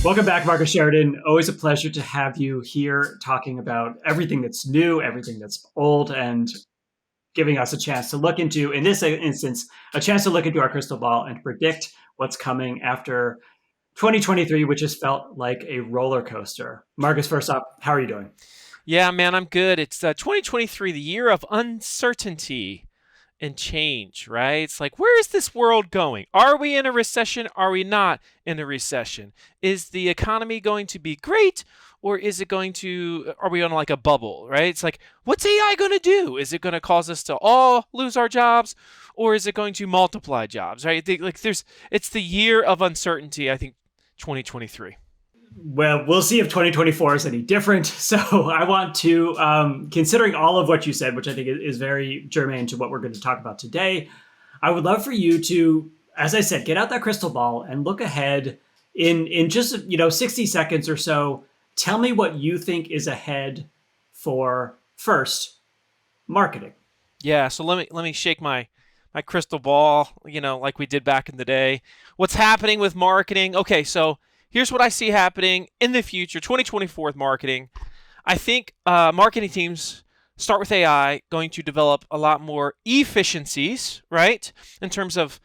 Welcome back, Marcus Sheridan. Always a pleasure to have you here talking about everything that's new, everything that's old, and giving us a chance to look into, in this instance, a chance to look into our crystal ball and predict what's coming after 2023, which has felt like a roller coaster. Marcus, first off, how are you doing? Yeah, man, I'm good. It's 2023, the year of uncertainty and change, right? It's like, where is this world going? Are we in a recession? Are we not in a recession? Is the economy going to be great? Or is it going to, are we on like a bubble, right? It's like, what's AI going to do? Is it going to cause us to all lose our jobs? Or is it going to multiply jobs, right? It's the year of uncertainty, I think, 2023. Well, we'll see if 2024 is any different. So I want to, considering all of what you said, which I think is very germane to what we're going to talk about today, I would love for you to, as I said, get out that crystal ball and look ahead in just 60 seconds or so. Tell me what you think is ahead for first marketing. Yeah, so let me shake my crystal ball, like we did back in the day. What's happening with marketing? Okay, so here's what I see happening in the future, 2024 with marketing. I think marketing teams start with AI going to develop a lot more efficiencies, right? In terms of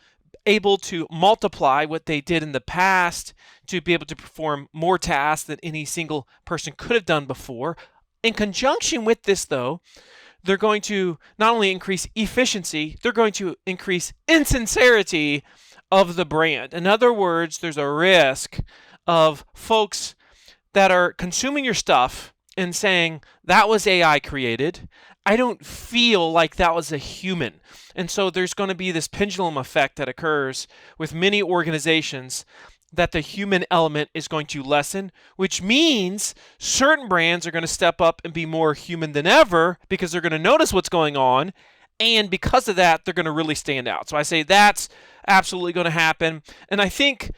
able to multiply what they did in the past to be able to perform more tasks than any single person could have done before. In conjunction with this, though, they're going to not only increase efficiency, they're going to increase insincerity of the brand. In other words, there's a risk of folks that are consuming your stuff and saying, that was AI created. I don't feel like that was a human. And so there's going to be this pendulum effect that occurs with many organizations that the human element is going to lessen, which means certain brands are going to step up and be more human than ever because they're going to notice what's going on. And because of that, they're going to really stand out. So I say that's absolutely going to happen. And I think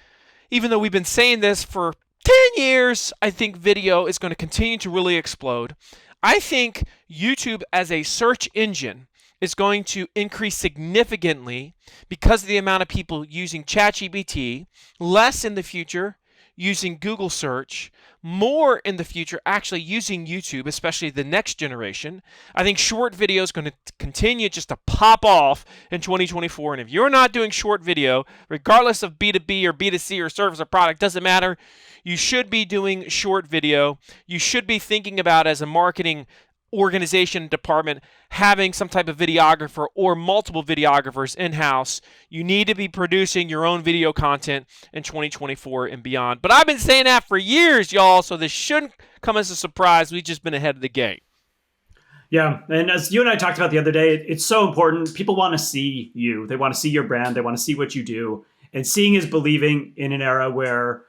even though we've been saying this for 10 years, I think video is going to continue to really explode. I think YouTube as a search engine is going to increase significantly because of the amount of people using ChatGPT, less in the future using Google search, more in the future actually using YouTube, especially the next generation. I think short video is going to continue just to pop off in 2024. And if you're not doing short video, regardless of B2B or B2C or service or product, doesn't matter. You should be doing short video. You should be thinking about, as a marketing organization department, having some type of videographer or multiple videographers in-house. You need to be producing your own video content in 2024 and beyond. But I've been saying that for years, y'all, so this shouldn't come as a surprise. We've just been ahead of the game. Yeah. And as you and I talked about the other day, it's so important. People want to see you. They want to see your brand. They want to see what you do. And seeing is believing in an era where,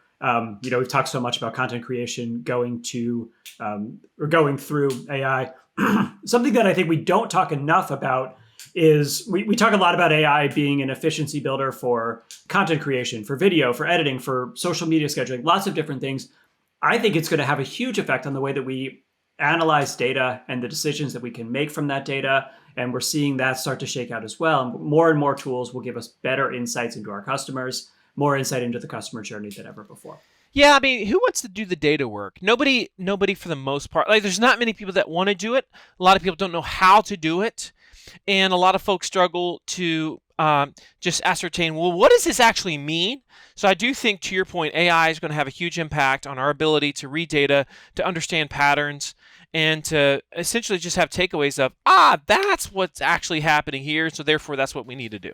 we've talked so much about content creation going to or going through AI. Something that I think we don't talk enough about is we talk a lot about AI being an efficiency builder for content creation, for video, for editing, for social media scheduling, lots of different things. I think it's going to have a huge effect on the way that we analyze data and the decisions that we can make from that data. And we're seeing that start to shake out as well. And more tools will give us better insights into our customers, more insight into the customer journey than ever before. Yeah, I mean, who wants to do the data work? Nobody for the most part. Like, there's not many people that want to do it. A lot of people don't know how to do it. And a lot of folks struggle to just ascertain, well, what does this actually mean? So I do think, to your point, AI is going to have a huge impact on our ability to read data, to understand patterns, and to essentially just have takeaways of, that's what's actually happening here, so therefore that's what we need to do.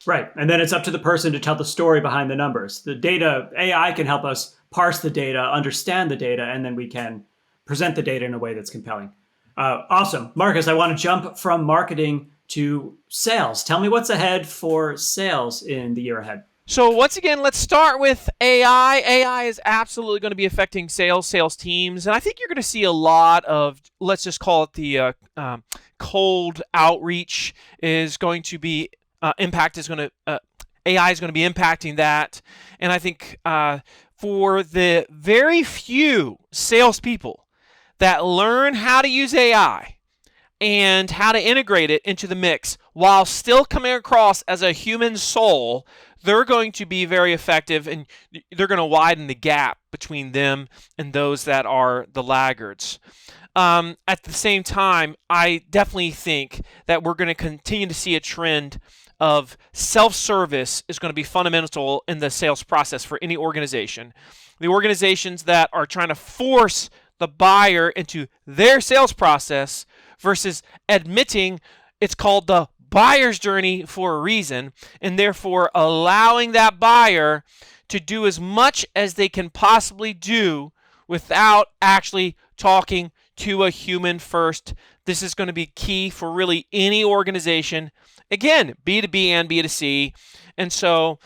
Right. And then it's up to the person to tell the story behind the numbers. The data, AI can help us parse the data, understand the data, and then we can present the data in a way that's compelling. Awesome. Marcus, I want to jump from marketing to sales. Tell me what's ahead for sales in the year ahead. So once again, let's start with AI. AI is absolutely going to be affecting sales teams. And I think you're going to see a lot of, let's just call it the cold outreach is going to be AI is going to be impacting that. And I think for the very few salespeople that learn how to use AI and how to integrate it into the mix while still coming across as a human soul, they're going to be very effective, and they're going to widen the gap between them and those that are the laggards. At the same time, I definitely think that we're going to continue to see a trend of self-service is going to be fundamental in the sales process for any organization. The organizations that are trying to force the buyer into their sales process versus admitting it's called the buyer's journey for a reason, and therefore allowing that buyer to do as much as they can possibly do without actually talking to a human first. This is going to be key for really any organization. Again, B2B and B2C. And so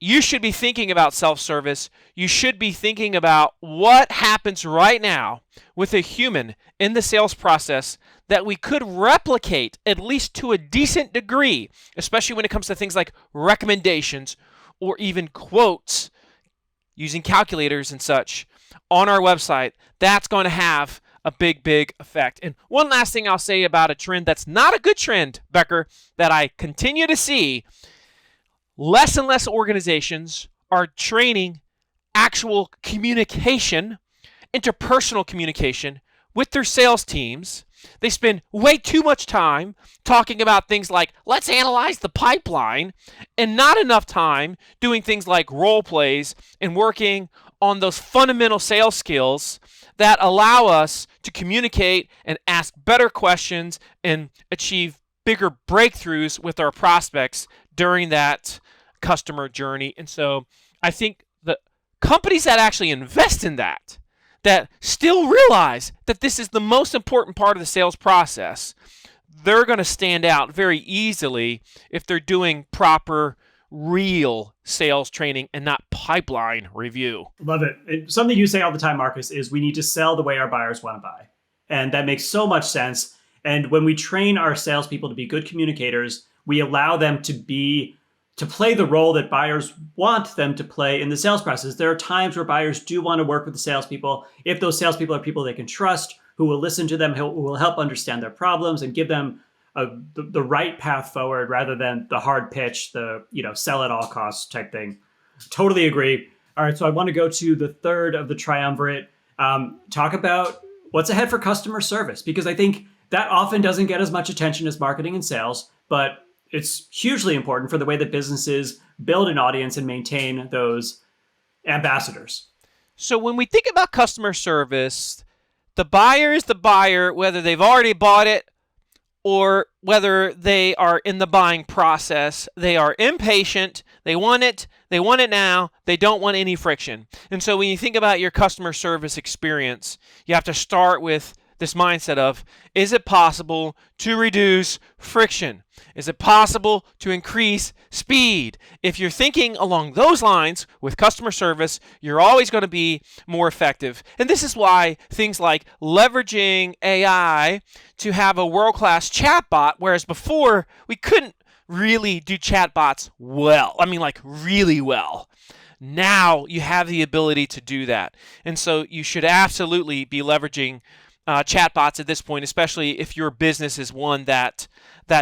you should be thinking about self-service. You should be thinking about what happens right now with a human in the sales process that we could replicate at least to a decent degree, especially when it comes to things like recommendations or even quotes using calculators and such on our website. That's going to have a big, big effect. And one last thing I'll say about a trend that's not a good trend, Becker, that I continue to see, less and less organizations are training actual communication, interpersonal communication with their sales teams. They spend way too much time talking about things like, let's analyze the pipeline, and not enough time doing things like role plays and working on those fundamental sales skills that allow us to communicate and ask better questions and achieve bigger breakthroughs with our prospects during that customer journey. And so I think the companies that actually invest in that still realize that this is the most important part of the sales process, they're going to stand out very easily if they're doing proper, real sales training and not pipeline review. Love it. Something you say all the time, Marcus, is we need to sell the way our buyers want to buy. And that makes so much sense. And when we train our salespeople to be good communicators, we allow them to play the role that buyers want them to play in the sales process. There are times where buyers do want to work with the salespeople. If those salespeople are people they can trust, who will listen to them, who will help understand their problems and give them the right path forward rather than the hard pitch, the sell at all costs type thing. Totally agree. All right, so I want to go to the third of the triumvirate. Talk about what's ahead for customer service, because I think that often doesn't get as much attention as marketing and sales, but it's hugely important for the way that businesses build an audience and maintain those ambassadors. So when we think about customer service, the buyer is the buyer, whether they've already bought it or whether they are in the buying process. They are impatient. They want it now. They don't want any friction. And so when you think about your customer service experience, you have to start with this mindset of, is it possible to reduce friction? Is it possible to increase speed? If you're thinking along those lines with customer service, you're always going to be more effective. And this is why things like leveraging AI to have a world-class chatbot, whereas before we couldn't really do chatbots well. I mean, like really well. Now you have the ability to do that. And so you should absolutely be leveraging chatbots at this point, especially if your business is one that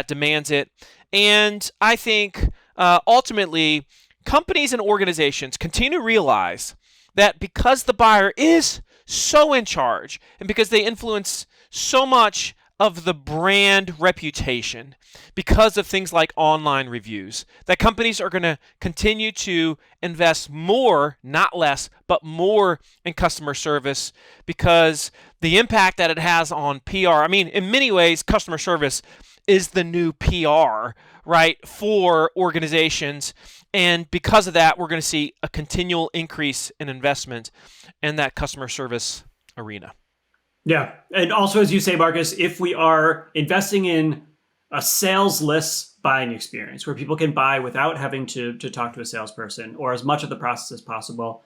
demands it. And I think ultimately companies and organizations continue to realize that because the buyer is so in charge and because they influence so much of the brand reputation because of things like online reviews, that companies are going to continue to invest more, not less, but more in customer service because the impact that it has on PR. I mean, in many ways, customer service is the new PR, right, for organizations. And because of that, we're going to see a continual increase in investment in that customer service arena. Yeah. And also, as you say, Marcus, if we are investing in a sales-less buying experience where people can buy without having to talk to a salesperson or as much of the process as possible,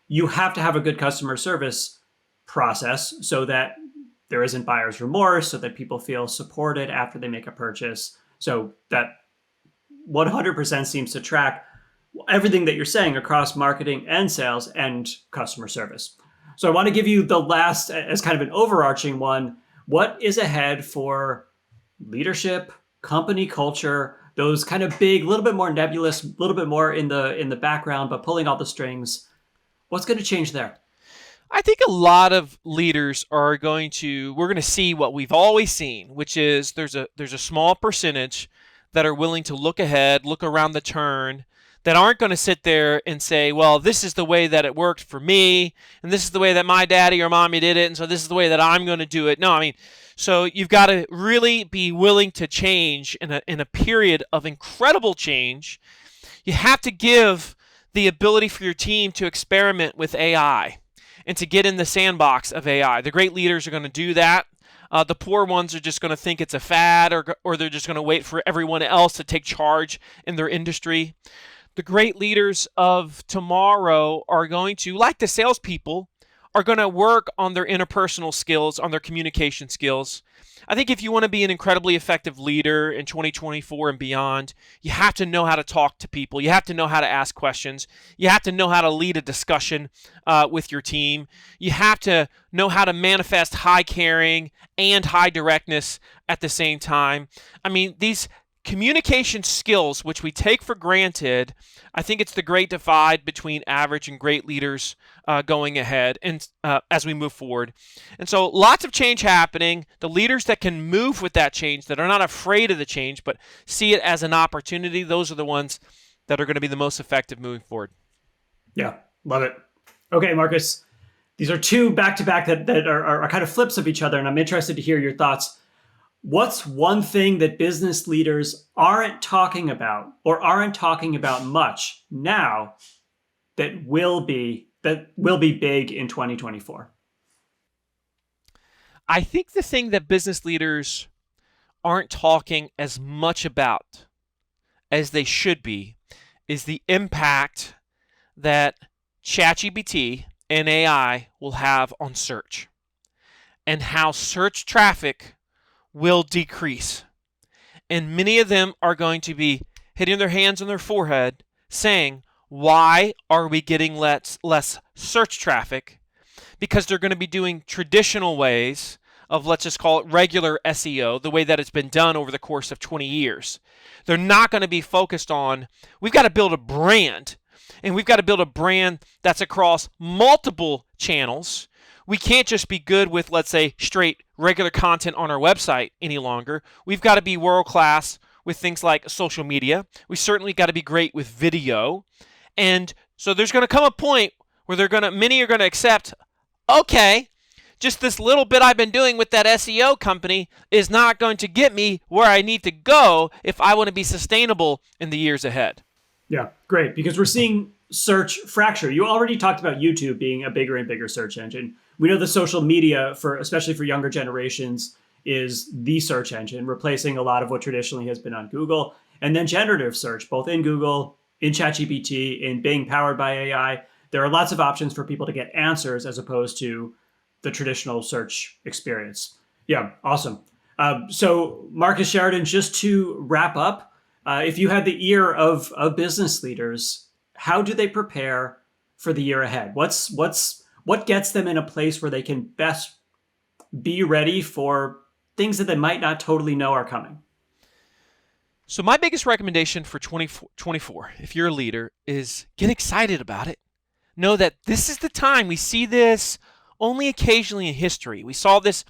you have to have a good customer service process so that there isn't buyer's remorse, so that people feel supported after they make a purchase. So that 100% seems to track everything that you're saying across marketing and sales and customer service. So I want to give you the last, as kind of an overarching one, what is ahead for leadership, company culture, those kind of big, a little bit more nebulous, a little bit more in the background, but pulling all the strings. What's going to change there? I think a lot of leaders we're going to see what we've always seen, which is there's a small percentage that are willing to look ahead, look around the turn, that aren't going to sit there and say, well, this is the way that it worked for me, and this is the way that my daddy or mommy did it, and so this is the way that I'm going to do it. No, I mean, so you've got to really be willing to change in a period of incredible change. You have to give the ability for your team to experiment with AI and to get in the sandbox of AI. The great leaders are going to do that. The poor ones are just going to think it's a fad, or they're just going to wait for everyone else to take charge in their industry. The great leaders of tomorrow are going to, like the salespeople, are going to work on their interpersonal skills, on their communication skills. I think if you want to be an incredibly effective leader in 2024 and beyond, you have to know how to talk to people. You have to know how to ask questions. You have to know how to lead a discussion with your team. You have to know how to manifest high caring and high directness at the same time. I mean, these communication skills, which we take for granted, I think it's the great divide between average and great leaders going ahead and as we move forward. And so lots of change happening. The leaders that can move with that change, that are not afraid of the change, but see it as an opportunity, those are the ones that are going to be the most effective moving forward. Yeah, love it. Okay, Marcus, these are two back-to-back that are kind of flips of each other, and I'm interested to hear your thoughts. What's one thing that business leaders aren't talking about or aren't talking about much now that will be big in 2024? I think the thing that business leaders aren't talking as much about as they should be is the impact that ChatGPT and AI will have on search, and how search traffic will decrease. And many of them are going to be hitting their hands on their forehead saying, why are we getting less search traffic? Because they're going to be doing traditional ways of, let's just call it regular SEO, the way that it's been done over the course of 20 years. They're not going to be focused on, we've got to build a brand, and we've got to build a brand that's across multiple channels. We can't just be good with, let's say, straight regular content on our website any longer. We've got to be world-class with things like social media. We certainly got to be great with video. And so there's going to come a point where many are going to accept, okay, just this little bit I've been doing with that SEO company is not going to get me where I need to go if I want to be sustainable in the years ahead. Yeah, great, because we're seeing search fracture. You already talked about YouTube being a bigger and bigger search engine. We know the social media, especially for younger generations, is the search engine, replacing a lot of what traditionally has been on Google. And then generative search, both in Google, in ChatGPT, in Bing powered by AI. There are lots of options for people to get answers as opposed to the traditional search experience. Yeah, awesome. So Marcus Sheridan, just to wrap up, if you had the ear of business leaders, how do they prepare for the year ahead? What gets them in a place where they can best be ready for things that they might not totally know are coming? So my biggest recommendation for 2024, if you're a leader, is get excited about it. Know that this is the time. We see this only occasionally in history. We saw this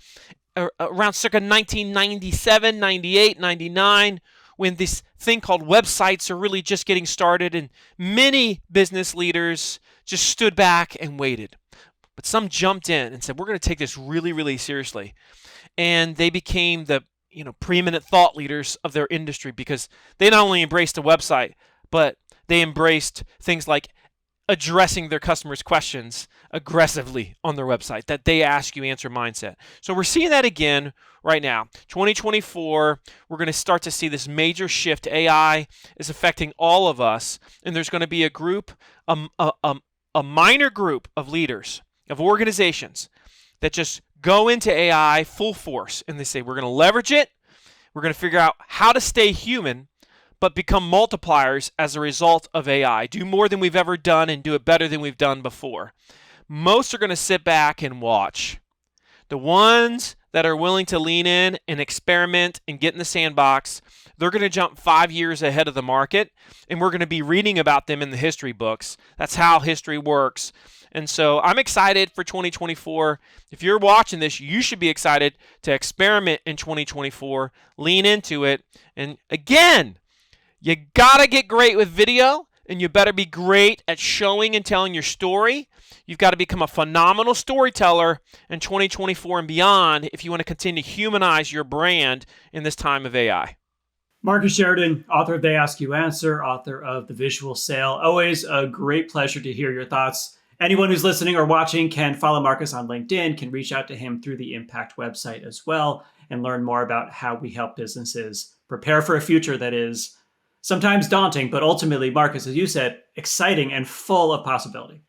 around circa 1997, 98, 99, when this thing called websites are really just getting started, and many business leaders just stood back and waited. But some jumped in and said, we're going to take this really, really seriously. And they became the preeminent thought leaders of their industry, because they not only embraced a website, but they embraced things like addressing their customers' questions aggressively on their website, that they ask you answer mindset. So we're seeing that again right now. 2024, we're going to start to see this major shift. AI is affecting all of us, and there's going to be a minor group of leaders, of organizations that just go into AI full force, and they say, we're going to leverage it. We're going to figure out how to stay human, but become multipliers as a result of AI. Do more than we've ever done and do it better than we've done before. Most are going to sit back and watch. The ones that are willing to lean in and experiment and get in the sandbox, they're going to jump 5 years ahead of the market, and we're going to be reading about them in the history books. That's how history works. And so I'm excited for 2024. If you're watching this, you should be excited to experiment in 2024, lean into it. And again, you got to get great with video, and you better be great at showing and telling your story. You've got to become a phenomenal storyteller in 2024 and beyond if you want to continue to humanize your brand in this time of AI. Marcus Sheridan, author of They Ask You Answer, author of The Visual Sale. Always a great pleasure to hear your thoughts. Anyone who's listening or watching can follow Marcus on LinkedIn, can reach out to him through the Impact website as well, and learn more about how we help businesses prepare for a future that is sometimes daunting, but ultimately, Marcus, as you said, exciting and full of possibility.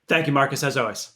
Thank you, Marcus, as always.